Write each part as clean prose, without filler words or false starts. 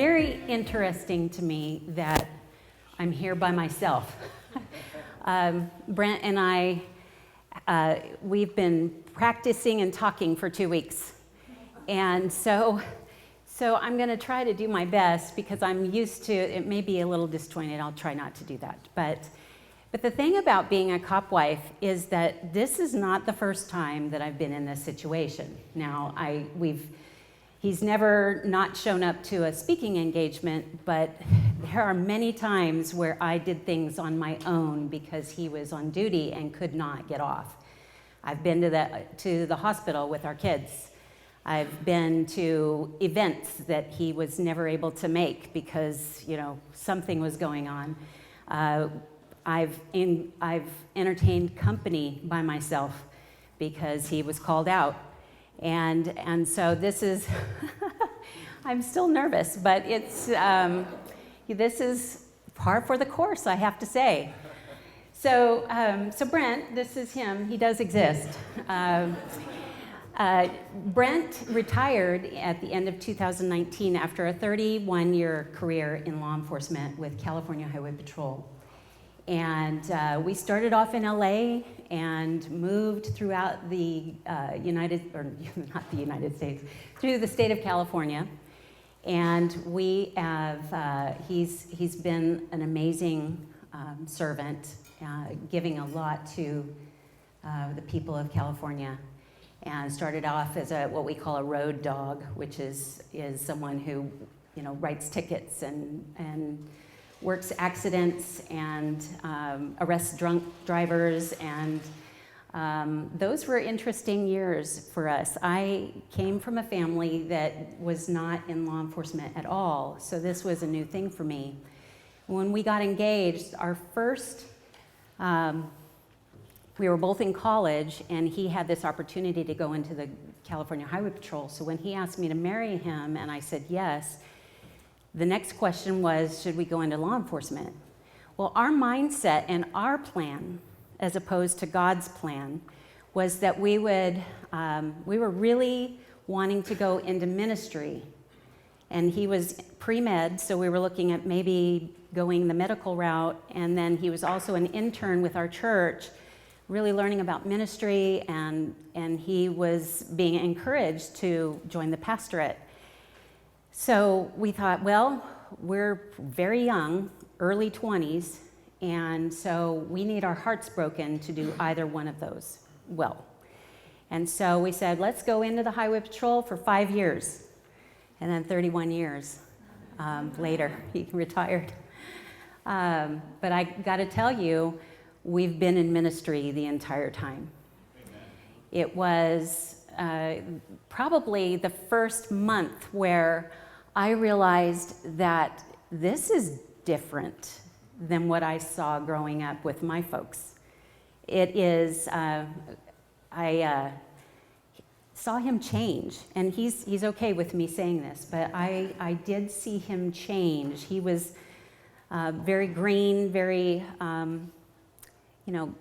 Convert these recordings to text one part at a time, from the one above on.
very interesting to me that I'm here by myself. Brent and I, we've been practicing and talking for 2 weeks. And so I'm going to try to do my best because I'm used to, it may be a little disjointed, I'll try not to do that. But the thing about being a cop wife is that this is not the first time that I've been in this situation. Now, he's never not shown up to a speaking engagement, but there are many times where I did things on my own because he was on duty and could not get off. I've been to the hospital with our kids. I've been to events that he was never able to make because, something was going on. I've entertained company by myself because he was called out. And so this is, I'm still nervous, but this is par for the course, I have to say. So Brent, this is him, he does exist. Brent retired at the end of 2019 after a 31-year career in law enforcement with California Highway Patrol. And we started off in LA and moved throughout the through the state of California. And we have, he's been an amazing servant, giving a lot to the people of California. And started off as what we call a road dog, which is someone who, writes tickets and works accidents and arrests drunk drivers, and those were interesting years for us. I came from a family that was not in law enforcement at all, so this was a new thing for me. When we got engaged, our first, we were both in college, and he had this opportunity to go into the California Highway Patrol, so when he asked me to marry him and I said yes, the next question was, should we go into law enforcement? Well, our mindset and our plan, as opposed to God's plan, was that we were really wanting to go into ministry. And he was pre-med, so we were looking at maybe going the medical route. And then he was also an intern with our church, really learning about ministry, and he was being encouraged to join the pastorate. So we thought, well, we're very young, early 20s, and so we need our hearts broken to do either one of those well. And so we said, let's go into the Highway Patrol for 5 years. And then 31 years later, he retired. But I got to tell you, we've been in ministry the entire time. Amen. It was probably the first month where I realized that this is different than what I saw growing up with my folks. It is, I saw him change, and he's okay with me saying this, but I did see him change. He was very green, very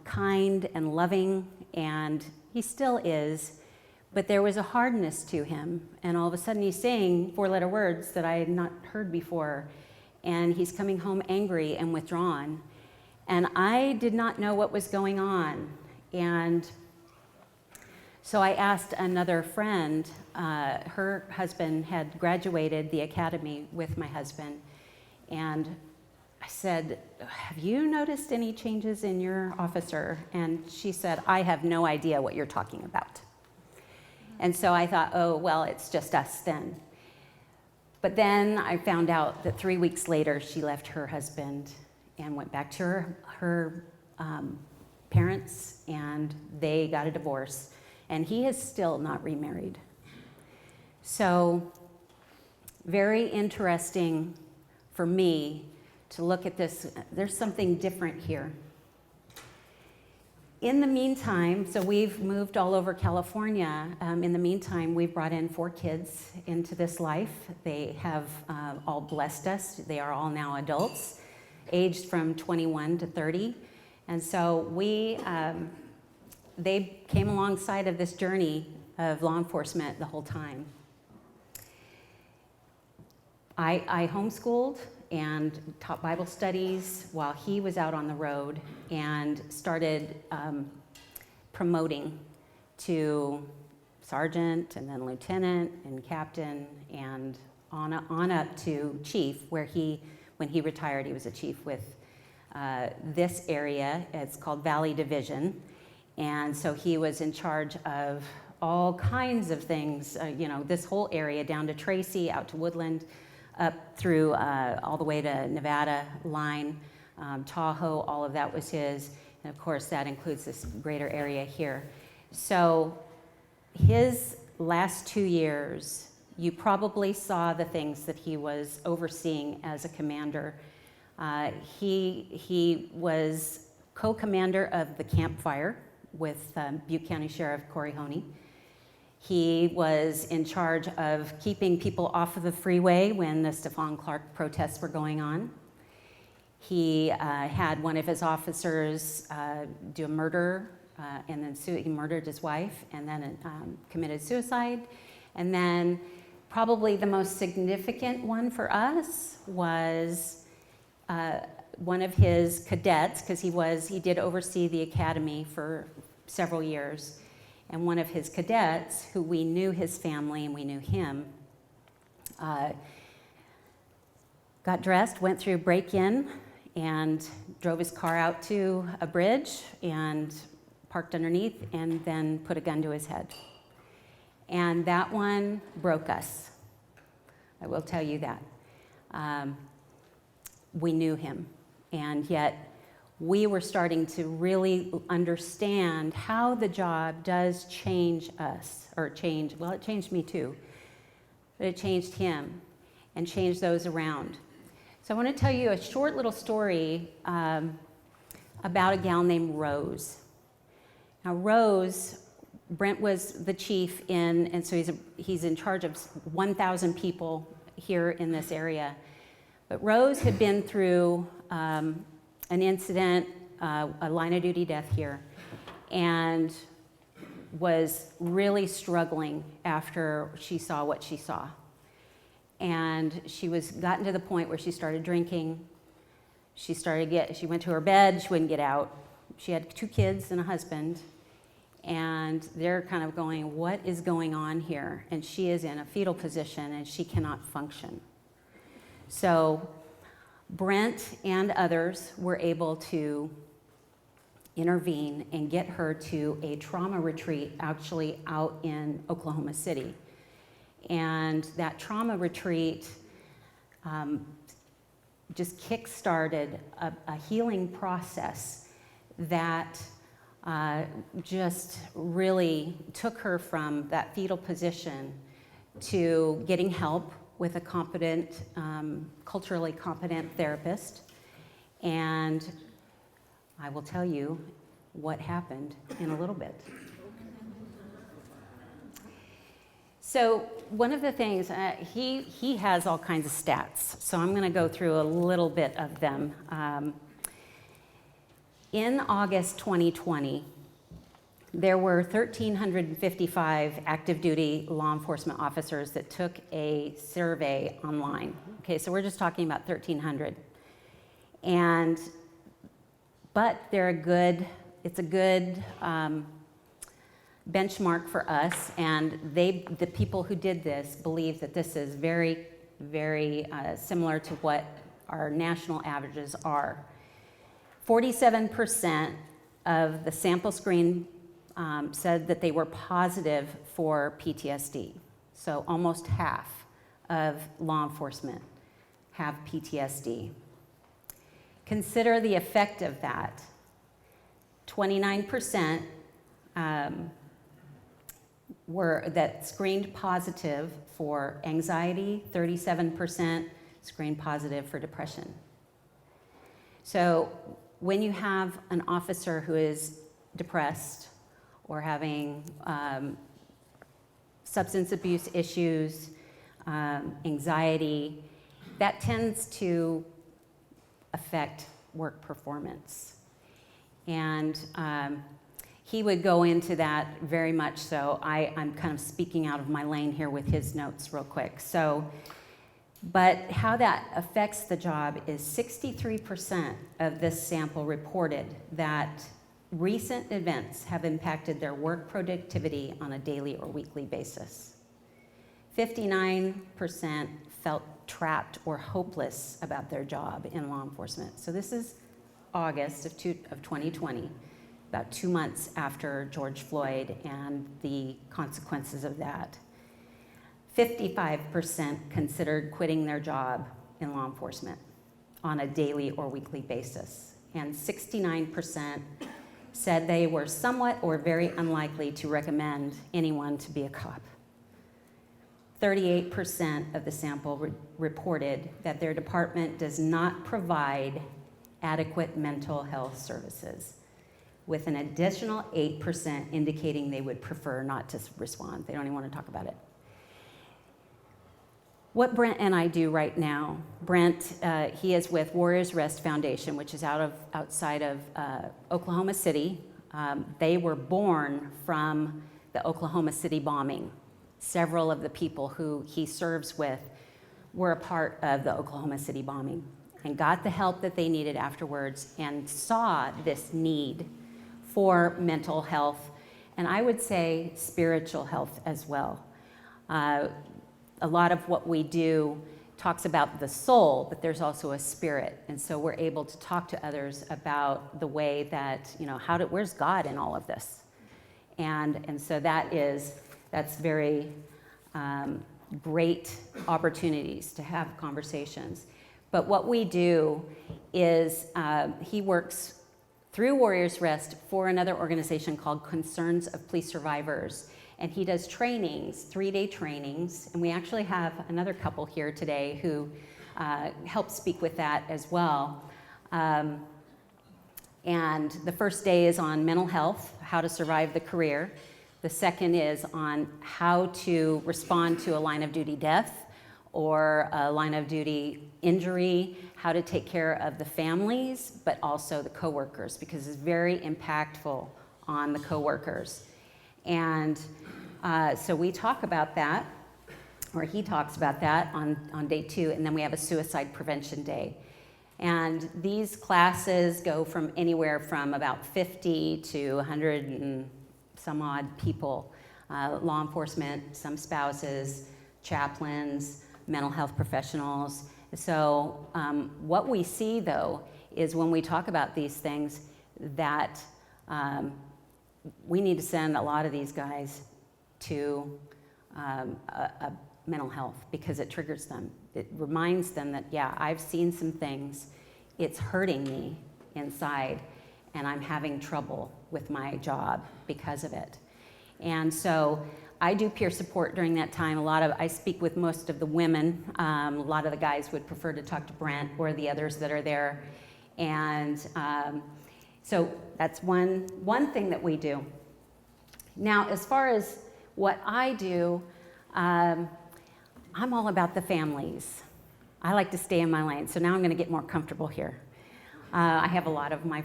kind and loving, and he still is, but there was a hardness to him, and all of a sudden he's saying 4-letter words that I had not heard before, and he's coming home angry and withdrawn, and I did not know what was going on. And so I asked another friend, her husband had graduated the academy with my husband, and I said, have you noticed any changes in your officer? And she said, I have no idea what you're talking about. And so I thought, oh, well, it's just us then. But then I found out that 3 weeks later, she left her husband and went back to her parents, and they got a divorce. And he is still not remarried. So very interesting for me to look at this. There's something different here. In the meantime, so we've moved all over California. In the meantime, we've brought in 4 kids into this life. They have all blessed us. They are all now adults, aged from 21 to 30. And so they came alongside of this journey of law enforcement the whole time. I homeschooled and taught Bible studies while he was out on the road, and started promoting to sergeant and then lieutenant and captain and on up to chief, where when he retired, he was a chief with this area. It's called Valley Division. And so he was in charge of all kinds of things, this whole area down to Tracy, out to Woodland, up through all the way to Nevada line, Tahoe, all of that was his. And of course, that includes this greater area here. So his last 2 years, you probably saw the things that he was overseeing as a commander. He was co-commander of the campfire with Butte County Sheriff Corey Honey. He was in charge of keeping people off of the freeway when the Stephon Clark protests were going on. He had one of his officers do a murder, and then he murdered his wife, and then committed suicide. And then probably the most significant one for us was one of his cadets, because he did oversee the academy for several years. And one of his cadets, who we knew his family and we knew him, got dressed, went through break-in, and drove his car out to a bridge and parked underneath, and then put a gun to his head. And that one broke us. I will tell you that. We knew him, and yet we were starting to really understand how the job does change us, it changed me too, but it changed him and changed those around. So I want to tell you a short little story about a gal named Rose. Now Rose, Brent was the chief and so he's in charge of 1,000 people here in this area. But Rose had been through an incident, a line of duty death here, and was really struggling after she saw what she saw. And she was gotten to the point where she started drinking. She went to her bed, she wouldn't get out. She had 2 kids and a husband, and they're kind of going, what is going on here? And she is in a fetal position and she cannot function. So Brent and others were able to intervene and get her to a trauma retreat, actually out in Oklahoma City. And that trauma retreat just kick-started a healing process that just really took her from that fetal position to getting help with a competent, culturally competent therapist. And I will tell you what happened in a little bit. So one of the things, he has all kinds of stats, so I'm going to go through a little bit of them. In August 2020, there were 1,355 active duty law enforcement officers that took a survey online. Okay, so we're just talking about 1,300. But it's a good benchmark for us, and the people who did this believe that this is very, very similar to what our national averages are. 47% of the sample screen said that they were positive for PTSD. So almost half of law enforcement have PTSD. Consider the effect of that. 29% that screened positive for anxiety, 37% screened positive for depression. So when you have an officer who is depressed or having substance abuse issues, anxiety, that tends to affect work performance. And he would go into that very much so. I'm kind of speaking out of my lane here with his notes real quick. So But how that affects the job is 63% of this sample reported that recent events have impacted their work productivity on a daily or weekly basis. 59% felt trapped or hopeless about their job in law enforcement. So this is August of 2020, about 2 months after George Floyd and the consequences of that. 55% considered quitting their job in law enforcement on a daily or weekly basis. And 69% said they were somewhat or very unlikely to recommend anyone to be a cop. 38% of the sample reported that their department does not provide adequate mental health services, with an additional 8% indicating they would prefer not to respond. They don't even want to talk about it. What Brent and I do right now, Brent, he is with Warriors Rest Foundation, which is outside of Oklahoma City. They were born from the Oklahoma City bombing. Several of the people who he serves with were a part of the Oklahoma City bombing and got the help that they needed afterwards and saw this need for mental health, and I would say spiritual health as well. A lot of what we do talks about the soul, but there's also a spirit, and so we're able to talk to others about the way that, where's God in all of this? And so that's very great opportunities to have conversations. But what we do is he works through Warriors Rest for another organization called Concerns of Police Survivors. And he does trainings, 3-day trainings. And we actually have another couple here today who help speak with that as well. And the first day is on mental health, how to survive the career. The second is on how to respond to a line of duty death or a line of duty injury, how to take care of the families, but also the coworkers, because it's very impactful on the coworkers. And so we talk about that, or he talks about that on day 2, and then we have a suicide prevention day. And these classes go from anywhere from about 50 to 100 and some odd people, law enforcement, some spouses, chaplains, mental health professionals. So what we see, though, is when we talk about these things that we need to send a lot of these guys to a mental health because it triggers them. It reminds them that, yeah, I've seen some things, it's hurting me inside, and I'm having trouble with my job because of it. And so I do peer support during that time. I speak with most of the women. A lot of the guys would prefer to talk to Brent or the others that are there. And so that's one thing that we do. Now, as far as what I do, I'm all about the families. I like to stay in my lane, so now I'm going to get more comfortable here. I have a lot of my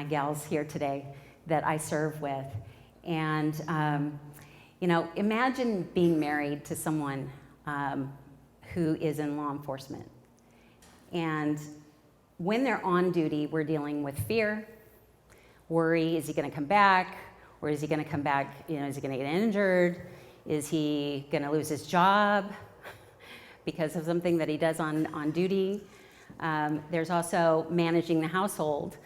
gals here today that I serve with, and imagine being married to someone who is in law enforcement, and when they're on duty, we're dealing with fear, worry. Is he going to come back? Or is he going to come back, is he going to get injured? Is he going to lose his job because of something that he does on duty? There's also managing the household.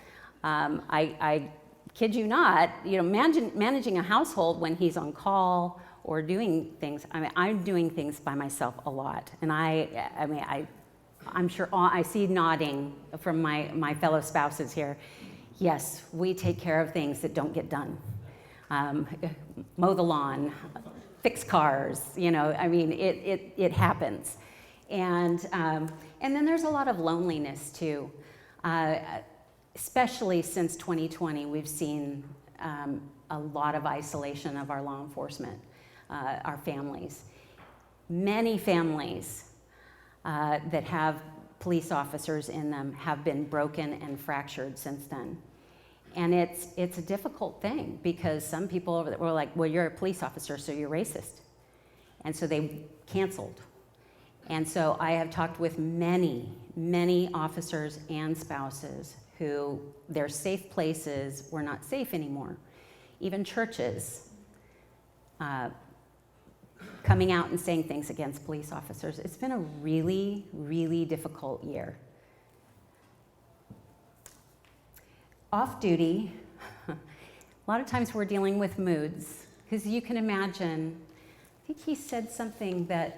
I kid you not, managing a household when he's on call or doing things. I mean, I'm doing things by myself a lot. And I'm sure I see nodding from my fellow spouses here. Yes, we take care of things that don't get done. Mow the lawn, fix cars, it happens. And then there's a lot of loneliness too. Especially since 2020, we've seen a lot of isolation of our law enforcement, our families. Many families that have police officers in them have been broken and fractured since then. And it's a difficult thing because some people were like, well, you're a police officer, so you're racist. And so they canceled. And so I have talked with many, many officers and spouses who their safe places were not safe anymore. Even churches coming out and saying things against police officers. It's been a really, really difficult year. Off duty, a lot of times we're dealing with moods, because you can imagine, I think he said something that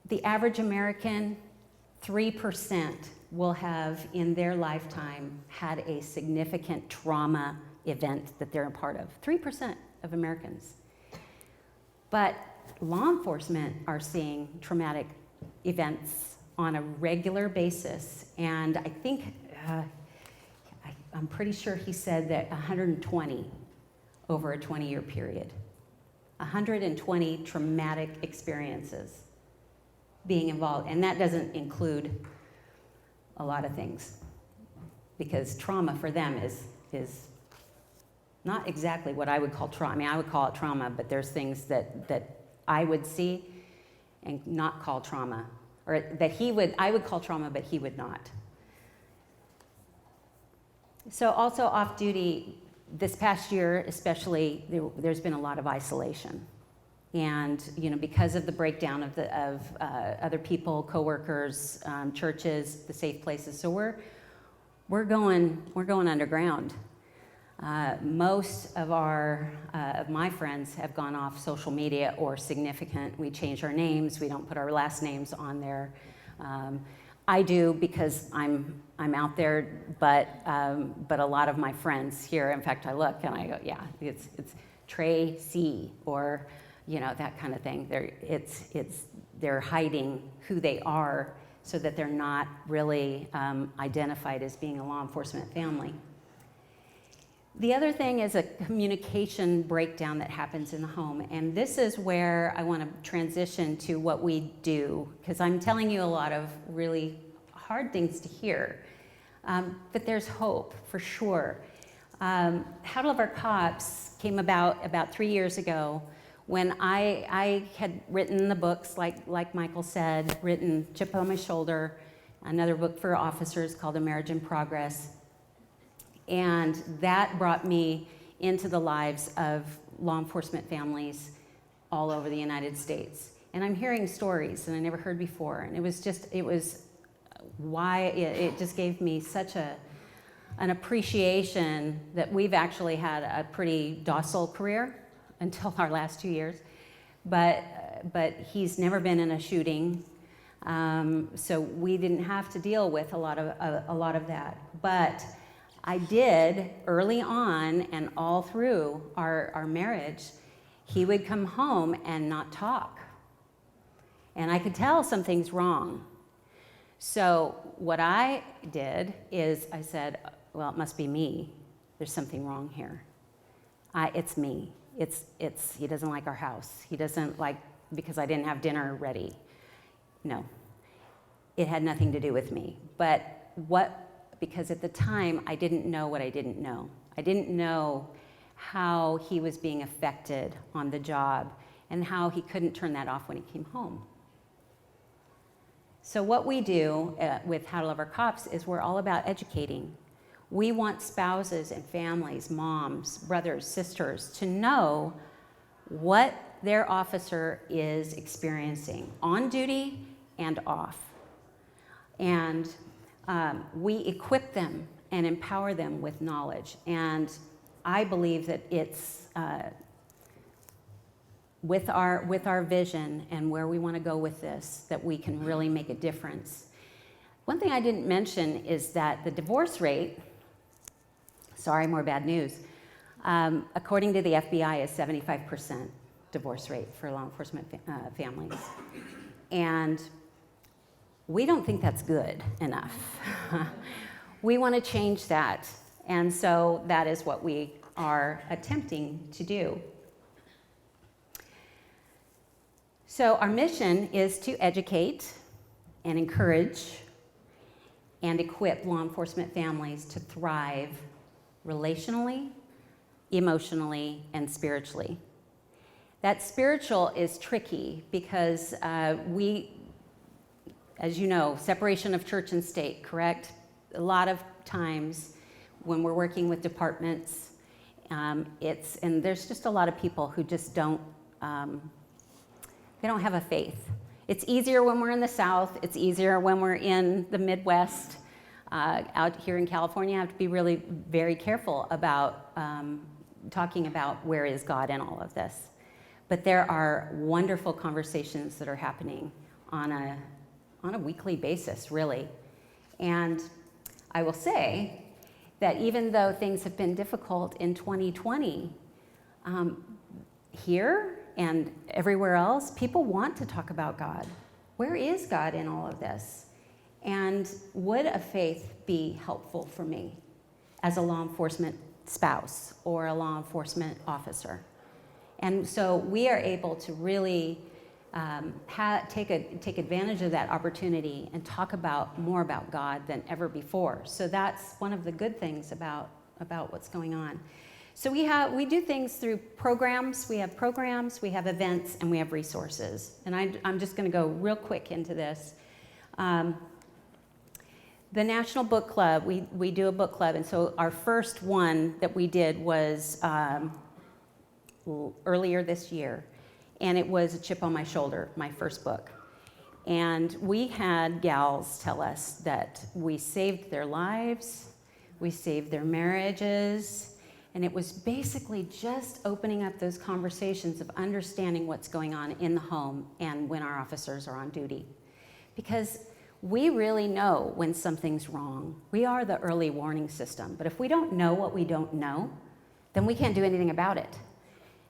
the average American, 3% will have in their lifetime had a significant trauma event that they're a part of. 3% of Americans. But law enforcement are seeing traumatic events on a regular basis, and I think, I'm pretty sure he said that 120 over a 20-year period. 120 traumatic experiences being involved, and that doesn't include a lot of things, because trauma for them is not exactly what I would call trauma. I mean, I would call it trauma, but there's things that I would see and not call trauma, or that I would call trauma, but he would not. So also off duty, this past year especially, there's been a lot of isolation. And because of the breakdown of other people, coworkers, churches, the safe places, so we're going underground. Most of my friends have gone off social media or significant. We changed our names. We don't put our last names on there. I do because I'm out there, but a lot of my friends here. In fact, I look and I go, yeah, it's Trey C or that kind of thing. They're hiding who they are so that they're not really identified as being a law enforcement family. The other thing is a communication breakdown that happens in the home, and this is where I want to transition to what we do, because I'm telling you a lot of really hard things to hear, but there's hope for sure. How to Love Our Cops came about 3 years ago when I had written the books, like Michael said, written Chip on My Shoulder, another book for officers called A Marriage in Progress. And that brought me into the lives of law enforcement families all over the United States. And I'm hearing stories that I never heard before. And it just gave me such an appreciation that we've actually had a pretty docile career until our last 2 years. But he's never been in a shooting. So we didn't have to deal with a lot of that. But I did early on and all through our marriage. He would come home and not talk. And I could tell something's wrong. So what I did is I said, well, it must be me. There's something wrong here. It's me. He doesn't like our house. He doesn't like, because I didn't have dinner ready. No, it had nothing to do with me. Because at the time, I didn't know what I didn't know. I didn't know how he was being affected on the job and how he couldn't turn that off when he came home. So what we do with How to Love Our Cops is we're all about educating. We want spouses and families, moms, brothers, sisters, to know what their officer is experiencing on duty and off. And we equip them and empower them with knowledge. And I believe that it's with our vision and where we want to go with this, that we can really make a difference. One thing I didn't mention is that the divorce rate, sorry, more bad news, according to the FBI, is 75% divorce rate for law enforcement families. And we don't think that's good enough. We want to change that. And so that is what we are attempting to do. So our mission is to educate and encourage and equip law enforcement families to thrive relationally, emotionally, and spiritually. That spiritual is tricky because we, as you know, separation of church and state, correct? A lot of times when we're working with departments, and there's just a lot of people who just don't, they don't have a faith. It's easier when we're in the South. It's easier when we're in the Midwest. Out here in California, I have to be really very careful about talking about where is God in all of this. But there are wonderful conversations that are happening on a weekly basis, really. And I will say that even though things have been difficult in 2020, here and everywhere else, people want to talk about God. Where is God in all of this? And would a faith be helpful for me as a law enforcement spouse or a law enforcement officer? And so we are able to really take advantage of that opportunity and talk more about God than ever before. So that's one of the good things about what's going on. So we do things through programs. We have programs, we have events, and we have resources. And I'm just going to go real quick into this. The National Book Club, we do a book club, and so our first one that we did was earlier this year, and it was A Chip on My Shoulder, my first book. And we had gals tell us that we saved their lives, we saved their marriages, and it was basically just opening up those conversations of understanding what's going on in the home and when our officers are on duty. Because we really know when something's wrong. We are the early warning system, but if we don't know what we don't know, then we can't do anything about it.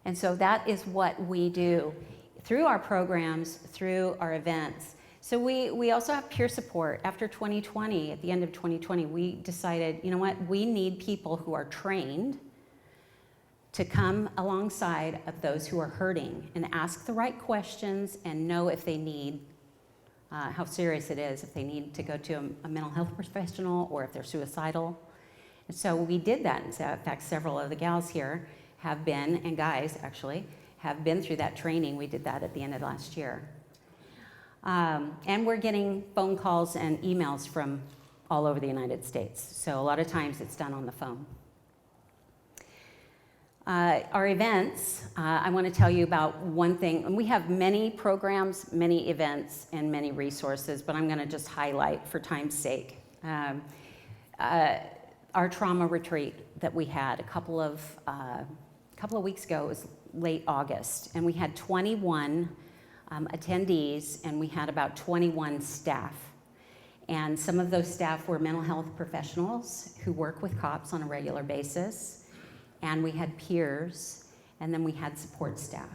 And so that is what we do through our programs, through our events. So we also have peer support. After 2020, at the end of 2020, we decided, you know what, we need people who are trained to come alongside of those who are hurting and ask the right questions and know if they need, how serious it is, if they need to go to a mental health professional or if they're suicidal. And so we did that. In fact, several of the gals here have been, and guys actually, have been through that training. We did that at the end of last year. And we're getting phone calls and emails from all over the United States. So a lot of times it's done on the phone. Our events, I want to tell you about one thing. And we have many programs, many events, and many resources, but I'm going to just highlight for time's sake. Our trauma retreat that we had a couple of weeks ago, it was late August, and we had 21 attendees, and we had about 21 staff. And some of those staff were mental health professionals who work with cops on a regular basis. And we had peers, and then we had support staff.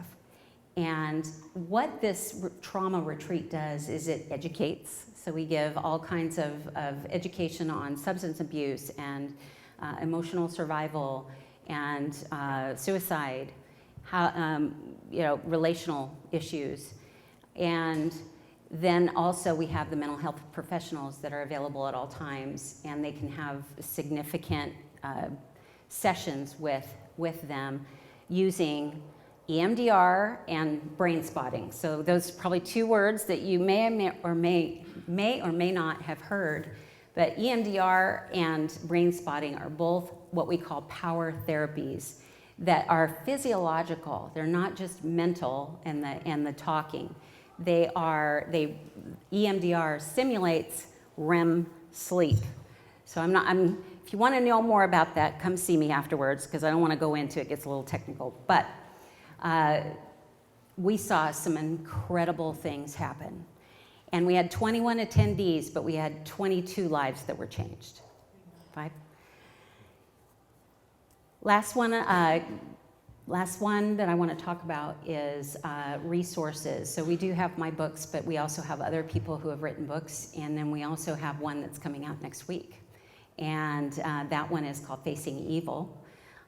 And what this trauma retreat does is it educates. So we give all kinds of education on substance abuse and emotional survival and suicide, how, relational issues. And then also we have the mental health professionals that are available at all times, and they can have significant sessions with them using EMDR and brain spotting. So those are probably two words that you may or may not have heard, but EMDR and brain spotting are both what we call power therapies that are physiological. They're not just mental and the talking. EMDR simulates REM sleep. So if you want to know more about that, come see me afterwards, because I don't want to go into it. It gets a little technical. But we saw some incredible things happen. And we had 21 attendees, but we had 22 lives that were changed. 5. Last one that I want to talk about is resources. So we do have my books, but we also have other people who have written books. And then we also have one that's coming out next week. And that one is called Facing Evil.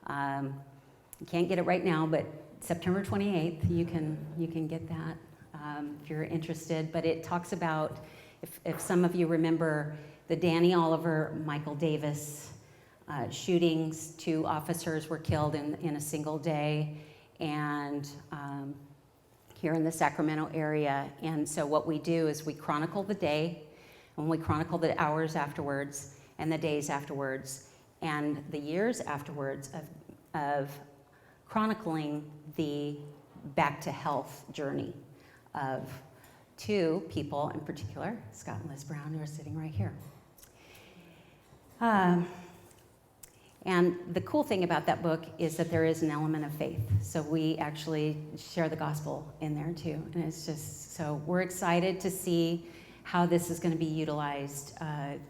You can't get it right now, but September 28th, you can get that if you're interested. But it talks about, if some of you remember, the Danny Oliver, Michael Davis shootings. 2 officers were killed in a single day. and here in the Sacramento area. And so what we do is we chronicle the day, and we chronicle the hours afterwards, and the days afterwards, and the years afterwards of chronicling the back to health journey of two people in particular, Scott and Liz Brown, who are sitting right here. And the cool thing about that book is that there is an element of faith. So we actually share the gospel in there too. And it's just, so we're excited to see how this is going to be utilized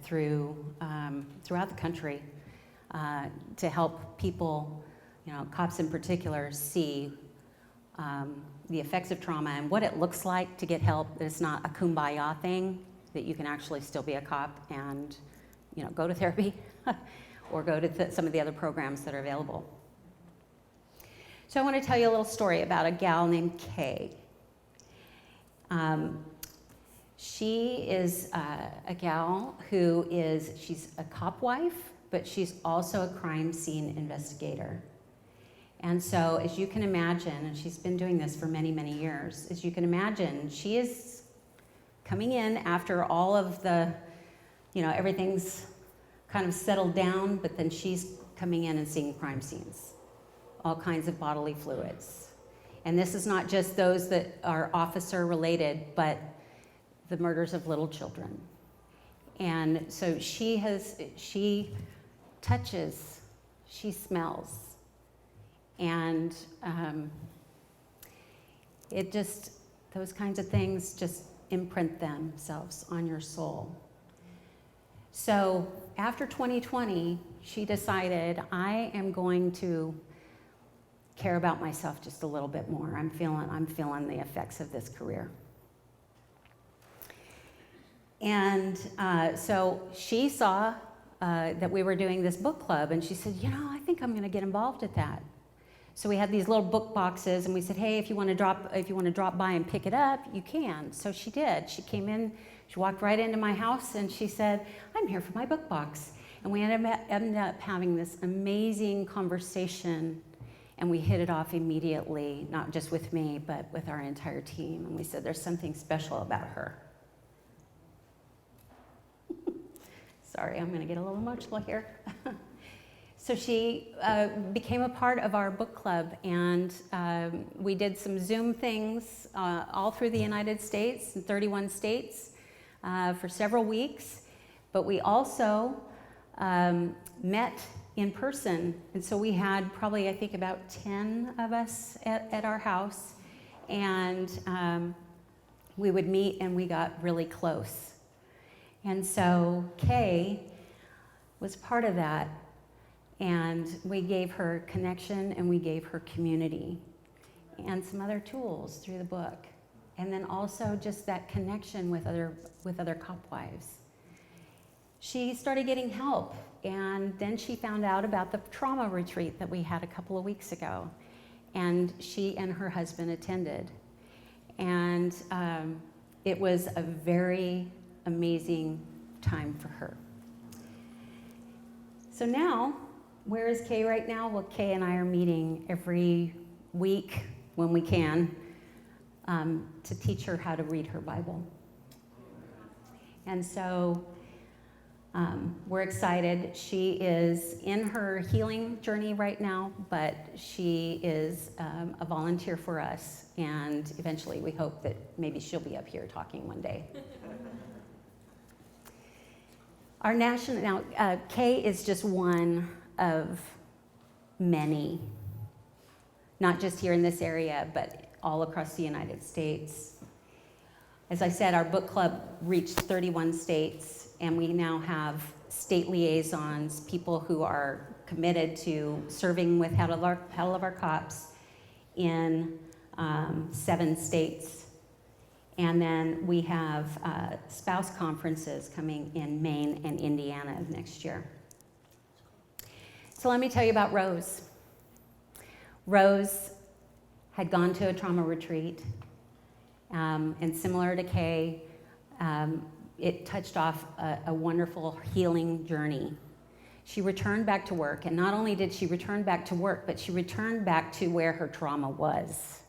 throughout the country to help people, cops in particular, see the effects of trauma and what it looks like to get help. It's not a kumbaya thing, that you can actually still be a cop and, go to therapy or go to some of the other programs that are available. So I want to tell you a little story about a gal named Kay. She is a gal she's a cop wife, but she's also a crime scene investigator. And so as you can imagine, and she's been doing this for many, many years, as you can imagine, she is coming in after all of the, everything's kind of settled down, but then she's coming in and seeing crime scenes, all kinds of bodily fluids. And this is not just those that are officer related, but the murders of little children. And so she touches, she smells, and those kinds of things just imprint themselves on your soul. So after 2020, she decided, I am going to care about myself just a little bit more. I'm feeling the effects of this career. And so she saw that we were doing this book club, and she said, I think I'm going to get involved at that. So we had these little book boxes, and we said, hey, if you want to drop by and pick it up, you can. So she did. She came in, she walked right into my house, and she said, I'm here for my book box. And we ended up having this amazing conversation, and we hit it off immediately, not just with me, but with our entire team. And we said, there's something special about her. Sorry, I'm going to get a little emotional here. So she became a part of our book club, and we did some Zoom things all through the United States, in 31 states, for several weeks. But we also met in person, and so we had probably, I think, about 10 of us at our house, and we would meet, and we got really close. And so Kay was part of that. And we gave her connection, and we gave her community and some other tools through the book. And then also just that connection with other cop wives. She started getting help, and then she found out about the trauma retreat that we had a couple of weeks ago. And she and her husband attended. And it was a very amazing time for her. So now, where is Kay right now? Well, Kay and I are meeting every week when we can to teach her how to read her Bible. And so we're excited. She is in her healing journey right now, but she is a volunteer for us. And eventually we hope that maybe she'll be up here talking one day. Kay is just one of many, not just here in this area, but all across the United States. As I said, our book club reached 31 states, and we now have state liaisons, people who are committed to serving with Hell of Our Cops in 7 states. And then we have spouse conferences coming in Maine and Indiana next year. So let me tell you about Rose. Rose had gone to a trauma retreat, and similar to Kay, it touched off a wonderful healing journey. She returned back to work, and not only did she return back to work, but she returned back to where her trauma was.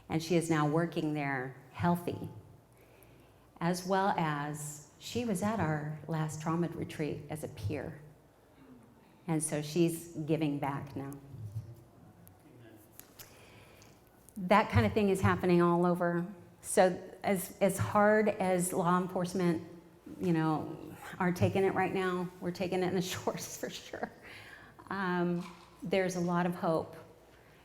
And she is now working there healthy, as well as she was at our last trauma retreat as a peer. And so she's giving back now. That kind of thing is happening all over. So as hard as law enforcement, are taking it right now, we're taking it in the shorts for sure. There's a lot of hope.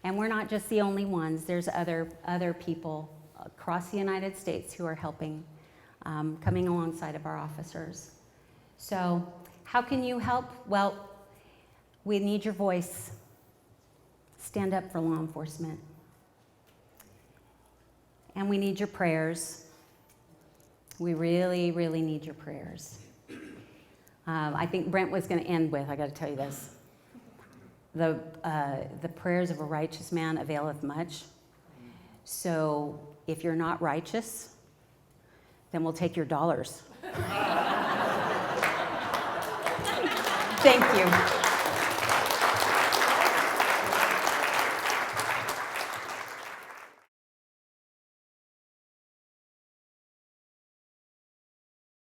And we're not just the only ones. There's other people across the United States who are helping, coming alongside of our officers. So how can you help? Well, we need your voice. Stand up for law enforcement. And we need your prayers. We really, really need your prayers. I think Brent was going to end with, I got to tell you this. The prayers of a righteous man availeth much. So if you're not righteous, then we'll take your dollars. Thank you.